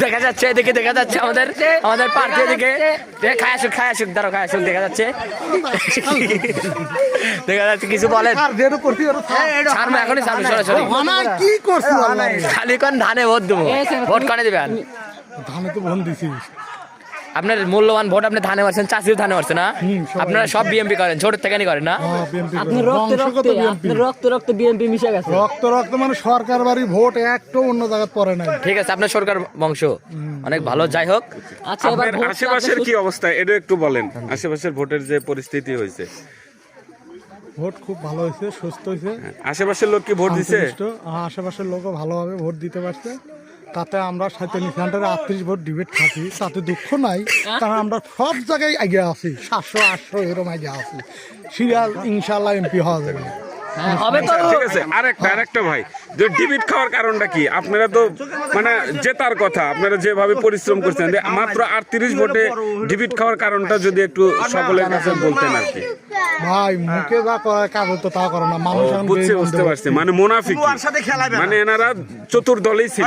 দেখা যাচ্ছে এদিকে, দেখা যাচ্ছে আমাদের প্রার্থী এদিকে খায় আসুক দাঁড়ো খায় আসুক দেখা যাচ্ছে দেখা যাচ্ছে কিছু বলেন ছাড়বো এখনই ছাড়বো সরাসরি খালি কোন ধানে ভোট দেবো ভোট করে দেবেন ধানে তো ভোট দিছি আপনার মূল্যবান ভোট আপনি ধানে মারছেন চাষিও ধানে মারছে না আপনারা সব বিএমপি করেন ছোট থেকে করেন না আপনি রক্তে বিএমপি মিশে গেছে রক্ত মানে সরকার বাড়ি ভোট একটু অন্য জায়গায় পড়ে নাই ঠিক আছে আপনার সরকার বংশ অনেক ভালো যাই হোক আচ্ছা এবার আশেপাশের কি অবস্থা এটা একটু বলেন আশেপাশের ভোটের যে পরিস্থিতি হয়েছে ভোট খুব ভালো হয়েছে সুস্থ হয়েছে আশেপাশের লোক কি ভোট দিছে আশেপাশের লোকও ভালোভাবে ভোট দিতে পারছে তাতে আমরা 47 ভোট ডিবেট থাকি তাতে দুঃখ নাই কারণ আমরা সব জায়গায় এগিয়ে আছি 700-800 এরকম এগিয়ে আছি সিরিয়াল ইনশাল্লাহ এমপি হওয়া যাবে ঠিক আছে আরেকটা ভাই যে ডিবিট খাওয়ার কারণটা কি আপনারা তো মানে জেতার কথা আপনারা যেভাবে পরিশ্রম করছেন মাত্র 38 ভোটে ডিবিট খাওয়ার কারণটা যদি একটু সকলের কাছে বলতেন আর কি ভাই মুখে যা করে কাজ তো তা করে না মানুষ বুঝতে পারছি মানে মুনাফিক মানে এনারা চতুর দলেই ছিল